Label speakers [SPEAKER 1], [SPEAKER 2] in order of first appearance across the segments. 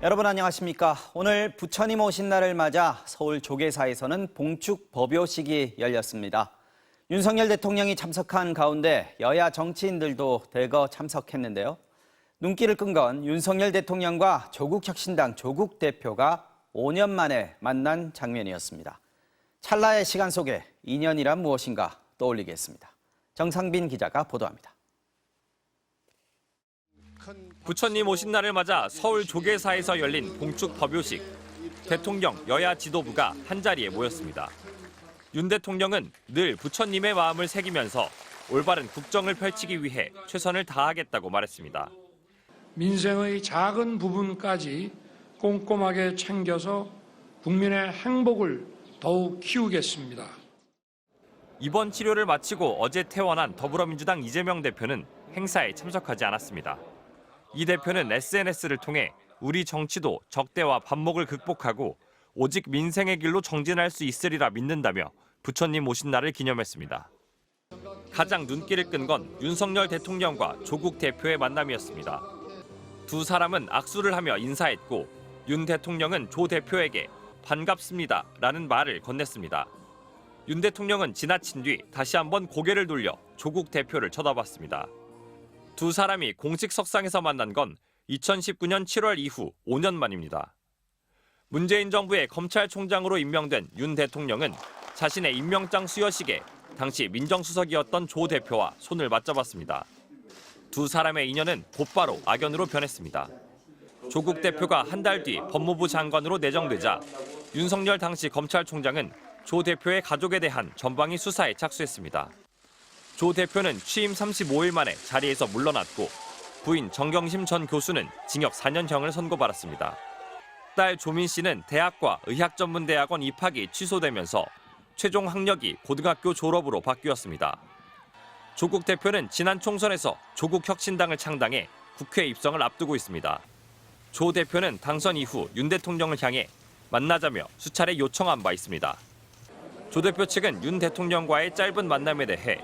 [SPEAKER 1] 여러분 안녕하십니까? 오늘 부처님 오신 날을 맞아 서울 조계사에서는 봉축 법요식이 열렸습니다. 윤석열 대통령이 참석한 가운데 여야 정치인들도 대거 참석했는데요. 눈길을 끈 건 윤석열 대통령과 조국혁신당 조국 대표가 5년 만에 만난 장면이었습니다. 찰나의 시간 속에 인연이란 무엇인가 떠올리겠습니다. 정상빈 기자가 보도합니다.
[SPEAKER 2] 부처님 오신 날을 맞아 서울 조계사에서 열린 봉축 법요식. 대통령, 여야 지도부가 한자리에 모였습니다. 윤 대통령은 늘 부처님의 마음을 새기면서 올바른 국정을 펼치기 위해 최선을 다하겠다고 말했습니다.
[SPEAKER 3] 민생의 작은 부분까지 꼼꼼하게 챙겨서 국민의 행복을 더욱 키우겠습니다.
[SPEAKER 2] 이번 치료를 마치고 어제 퇴원한 더불어민주당 이재명 대표는 행사에 참석하지 않았습니다. 이 대표는 SNS를 통해 우리 정치도 적대와 반목을 극복하고 오직 민생의 길로 정진할 수 있으리라 믿는다며 부처님 오신 날을 기념했습니다. 가장 눈길을 끈 건 윤석열 대통령과 조국 대표의 만남이었습니다. 두 사람은 악수를 하며 인사했고 윤 대통령은 조 대표에게 반갑습니다라는 말을 건넸습니다. 윤 대통령은 지나친 뒤 다시 한번 고개를 돌려 조국 대표를 쳐다봤습니다. 두 사람이 공식 석상에서 만난 건 2019년 7월 이후 5년 만입니다. 문재인 정부의 검찰총장으로 임명된 윤 대통령은 자신의 임명장 수여식에 당시 민정수석이었던 조 대표와 손을 맞잡았습니다. 두 사람의 인연은 곧바로 악연으로 변했습니다. 조국 대표가 한 달 뒤 법무부 장관으로 내정되자 윤석열 당시 검찰총장은 조 대표의 가족에 대한 전방위 수사에 착수했습니다. 조 대표는 취임 35일 만에 자리에서 물러났고 부인 정경심 전 교수는 징역 4년형을 선고받았습니다. 딸 조민 씨는 대학과 의학전문대학원 입학이 취소되면서 최종 학력이 고등학교 졸업으로 바뀌었습니다. 조국 대표는 지난 총선에서 조국혁신당을 창당해 국회 입성을 앞두고 있습니다. 조 대표는 당선 이후 윤 대통령을 향해 만나자며 수차례 요청한 바 있습니다. 조 대표 측은 윤 대통령과의 짧은 만남에 대해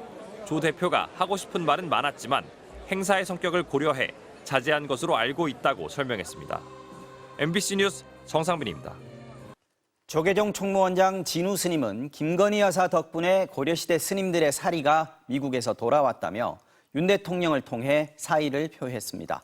[SPEAKER 2] 조 대표가 하고 싶은 말은 많았지만 행사의 성격을 고려해 자제한 것으로 알고 있다고 설명했습니다. MBC 뉴스 정상빈입니다.
[SPEAKER 1] 조계종 총무원장 진우 스님은 김건희 여사 덕분에 고려시대 스님들의 사리가 미국에서 돌아왔다며 윤 대통령을 통해 사의를 표했습니다.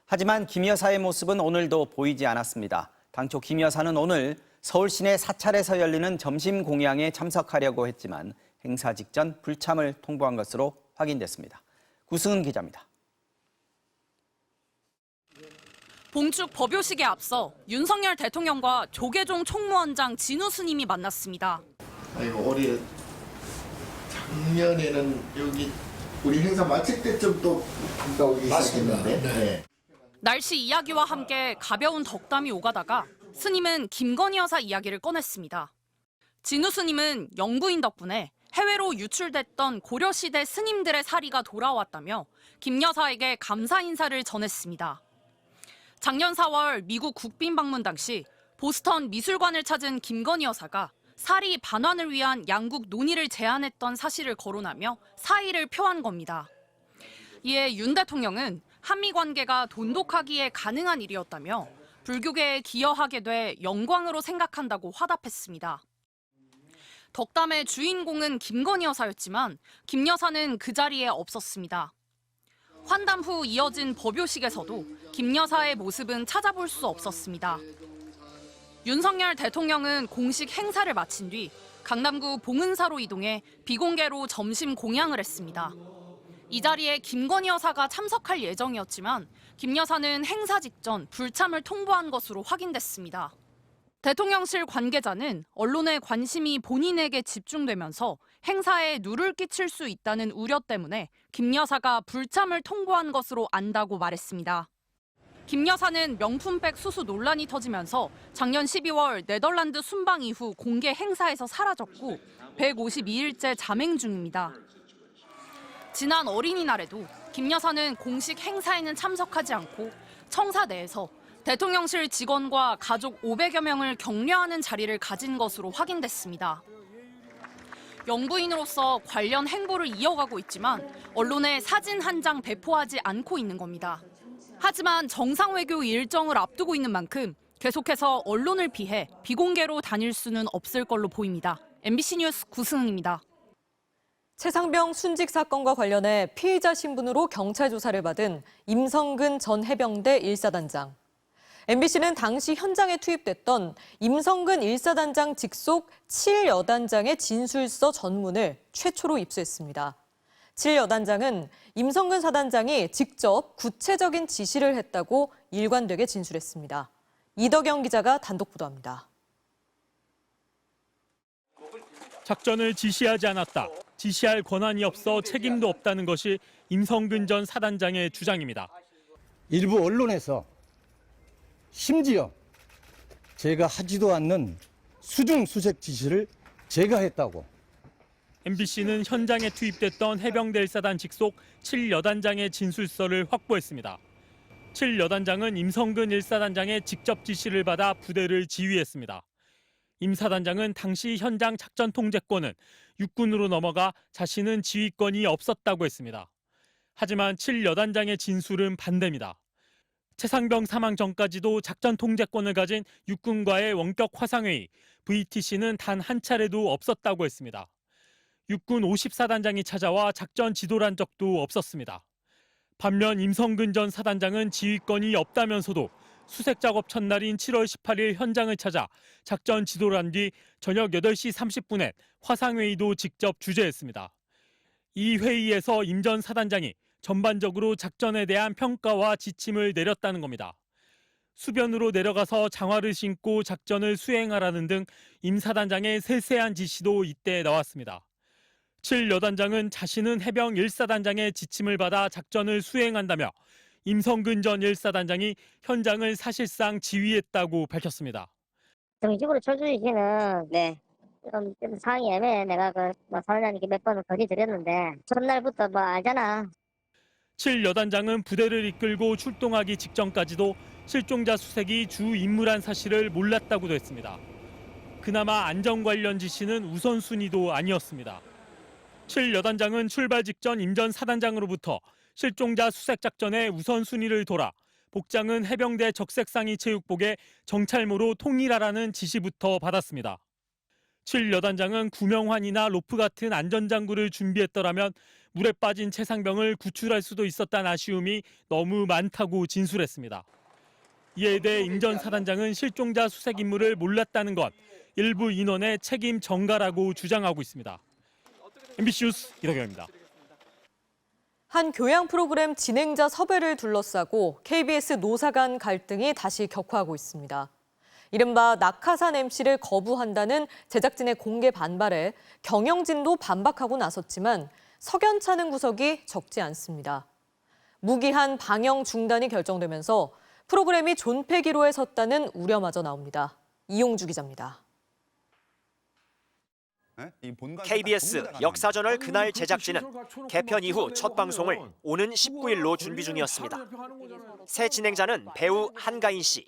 [SPEAKER 1] 하지만 김 여사의 모습은 오늘도 보이지 않았습니다. 당초 김 여사는 오늘 서울 시내 사찰에서 열리는 점심 공양에 참석하려고 했지만 행사 직전 불참을 통보한 것으로 확인됐습니다. 구승은 기자입니다.
[SPEAKER 4] 봉축 법요식에 앞서 윤석열 대통령과 조계종 총무원장 진우 스님이 만났습니다.
[SPEAKER 5] 아이고 올해 작년에는 여기 우리 행사 마칠 때쯤 또 갔다 오기 시작했는데. 네.
[SPEAKER 4] 날씨 이야기와 함께 가벼운 덕담이 오가다가 스님은 김건희 여사 이야기를 꺼냈습니다. 진우 스님은 영부인 덕분에 해외로 유출됐던 고려시대 스님들의 사리가 돌아왔다며 김 여사에게 감사 인사를 전했습니다. 작년 4월 미국 국빈 방문 당시 보스턴 미술관을 찾은 김건희 여사가 사리 반환을 위한 양국 논의를 제안했던 사실을 거론하며 사의를 표한 겁니다. 이에 윤 대통령은 한미 관계가 돈독하기에 가능한 일이었다며 불교계에 기여하게 돼 영광으로 생각한다고 화답했습니다. 덕담의 주인공은 김건희 여사였지만 김 여사는 그 자리에 없었습니다. 환담 후 이어진 법요식에서도 김 여사의 모습은 찾아볼 수 없었습니다. 윤석열 대통령은 공식 행사를 마친 뒤 강남구 봉은사로 이동해 비공개로 점심 공양을 했습니다. 이 자리에 김건희 여사가 참석할 예정이었지만 김 여사는 행사 직전 불참을 통보한 것으로 확인됐습니다. 대통령실 관계자는 언론의 관심이 본인에게 집중되면서 행사에 누를 끼칠 수 있다는 우려 때문에 김 여사가 불참을 통보한 것으로 안다고 말했습니다. 김 여사는 명품백 수수 논란이 터지면서 작년 12월 네덜란드 순방 이후 공개 행사에서 사라졌고 152일째 잠행 중입니다. 지난 어린이날에도 김 여사는 공식 행사에는 참석하지 않고 청사 내에서 대통령실 직원과 가족 500여 명을 격려하는 자리를 가진 것으로 확인됐습니다. 영부인으로서 관련 행보를 이어가고 있지만 언론에 사진 한 장 배포하지 않고 있는 겁니다. 하지만 정상외교 일정을 앞두고 있는 만큼 계속해서 언론을 피해 비공개로 다닐 수는 없을 걸로 보입니다. MBC 뉴스 구승은입니다.
[SPEAKER 6] 최상병 순직 사건과 관련해 피의자 신분으로 경찰 조사를 받은 임성근 전 해병대 1사단장. MBC는 당시 현장에 투입됐던 임성근 1사단장 직속 7여단장의 진술서 전문을 최초로 입수했습니다. 7여단장은 임성근 사단장이 직접 구체적인 지시를 했다고 일관되게 진술했습니다. 이덕영 기자가 단독 보도합니다.
[SPEAKER 7] 작전을 지시하지 않았다. 지시할 권한이 없어 책임도 없다는 것이 임성근 전 사단장의 주장입니다.
[SPEAKER 8] 일부 언론에서 심지어 제가 하지도 않는 수중 수색 지시를 제가 했다고.
[SPEAKER 7] MBC는 현장에 투입됐던 해병대 1사단 직속 7여단장의 진술서를 확보했습니다. 7여단장은 임성근 1사단장의 직접 지시를 받아 부대를 지휘했습니다. 임 사단장은 당시 현장 작전 통제권은 육군으로 넘어가 자신은 지휘권이 없었다고 했습니다. 하지만 7여단장의 진술은 반대입니다. 최상병 사망 전까지도 작전 통제권을 가진 육군과의 원격 화상회의, VTC는 단 한 차례도 없었다고 했습니다. 육군 54단장이 찾아와 작전 지도를 한 적도 없었습니다. 반면 임성근 전 사단장은 지휘권이 없다면서도 수색 작업 첫날인 7월 18일 현장을 찾아 작전 지도를 한 뒤 저녁 8시 30분에 화상회의도 직접 주재했습니다. 이 회의에서 임 전 사단장이 전반적으로 작전에 대한 평가와 지침을 내렸다는 겁니다. 수변으로 내려가서 장화를 신고 작전을 수행하라는 등 임 사단장의 세세한 지시도 이때 나왔습니다. 7여단장은 자신은 해병 1사단장의 지침을 받아 작전을 수행한다며 임성근 전 1사단장이 현장을 사실상 지휘했다고 밝혔습니다.
[SPEAKER 9] 정식으로 철수지 씨는 좀 상황이 애매해. 내가 사단장님께 몇 번을 건의드렸는데 전날부터 알잖아.
[SPEAKER 7] 7여단장은 부대를 이끌고 출동하기 직전까지도 실종자 수색이 주 임무란 사실을 몰랐다고도 했습니다. 그나마 안전 관련 지시는 우선순위도 아니었습니다. 7여단장은 출발 직전 임 전 사단장으로부터 실종자 수색 작전의 우선순위를 돌아 복장은 해병대 적색상의 체육복에 정찰모로 통일하라는 지시부터 받았습니다. 7여단장은 구명환이나 로프 같은 안전장구를 준비했더라면 물에 빠진 최상병을 구출할 수도 있었다는 아쉬움이 너무 많다고 진술했습니다. 이에 대해 임 전 사단장은 실종자 수색 임무를 몰랐다는 것, 일부 인원의 책임 전가라고 주장하고 있습니다. MBC 뉴스 이덕영입니다.
[SPEAKER 6] 한 교양 프로그램 진행자 섭외를 둘러싸고 KBS 노사 간 갈등이 다시 격화하고 있습니다. 이른바 낙하산 MC를 거부한다는 제작진의 공개 반발에 경영진도 반박하고 나섰지만 석연찮은 구석이 적지 않습니다. 무기한 방영 중단이 결정되면서 프로그램이 존폐기로에 섰다는 우려마저 나옵니다. 이용주 기자입니다.
[SPEAKER 10] KBS 역사저널 그날 제작진은 개편 이후 첫 방송을 오는 19일로 준비 중이었습니다. 새 진행자는 배우 한가인 씨.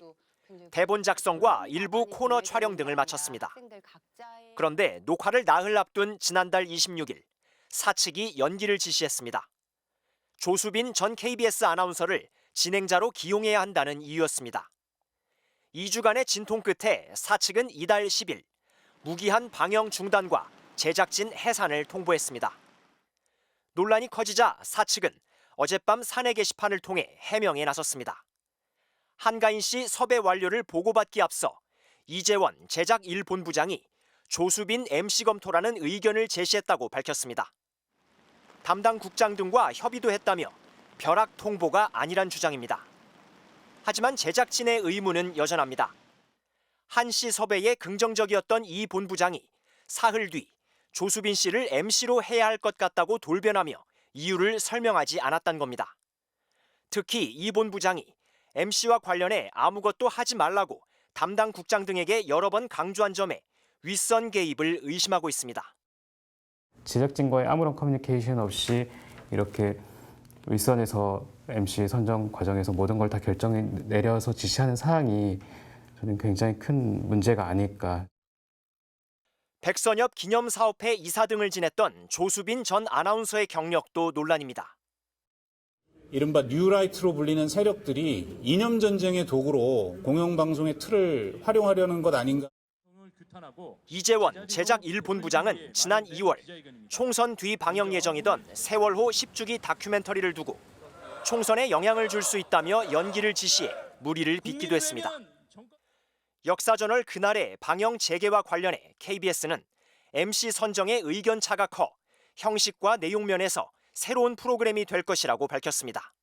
[SPEAKER 10] 대본 작성과 일부 코너 촬영 등을 마쳤습니다. 그런데 녹화를 나흘 앞둔 지난달 26일 사측이 연기를 지시했습니다. 조수빈 전 KBS 아나운서를 진행자로 기용해야 한다는 이유였습니다. 2주간의 진통 끝에 사측은 이달 10일 무기한 방영 중단과 제작진 해산을 통보했습니다. 논란이 커지자 사측은 어젯밤 사내 게시판을 통해 해명에 나섰습니다. 한가인 씨 섭외 완료를 보고받기 앞서 이재원 제작 1본부장이 조수빈 MC 검토라는 의견을 제시했다고 밝혔습니다. 담당 국장 등과 협의도 했다며 벼락 통보가 아니란 주장입니다. 하지만 제작진의 의문은 여전합니다. 한 씨 섭외에 긍정적이었던 이 본부장이 사흘 뒤 조수빈 씨를 MC로 해야 할 것 같다고 돌변하며 이유를 설명하지 않았던 겁니다. 특히 이 본부장이 MC와 관련해 아무것도 하지 말라고 담당 국장 등에게 여러 번 강조한 점에 윗선 개입을 의심하고 있습니다.
[SPEAKER 11] 제작진과의 아무런 커뮤니케이션 없이 이렇게 윗선에서 MC 선정 과정에서 모든 걸 다 결정해 내려서 지시하는 사항이 저는 굉장히 큰 문제가 아닐까.
[SPEAKER 10] 백선엽 기념사업회 이사 등을 지냈던 조수빈 전 아나운서의 경력도 논란입니다.
[SPEAKER 12] 이른바 뉴라이트로 불리는 세력들이 이념 전쟁의 도구로 공영방송의 틀을 활용하려는 것 아닌가.
[SPEAKER 10] 이재원 제작 1본부장은 지난 2월 총선 뒤 방영 예정이던 세월호 10주기 다큐멘터리를 두고 총선에 영향을 줄 수 있다며 연기를 지시해 물의를 빚기도 했습니다. 역사저널 그날의 방영 재개와 관련해 KBS는 MC 선정에 의견 차가 커 형식과 내용 면에서 새로운 프로그램이 될 것이라고 밝혔습니다.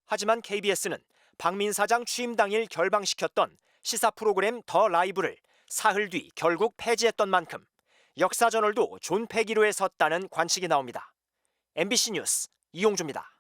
[SPEAKER 10] 하지만 KBS는 박민 사장 취임 당일 결방시켰던 시사 프로그램 더 라이브를 사흘 뒤 결국 폐지했던 만큼 역사저널도 존폐기로에 섰다는 관측이 나옵니다. MBC 뉴스 이용주입니다.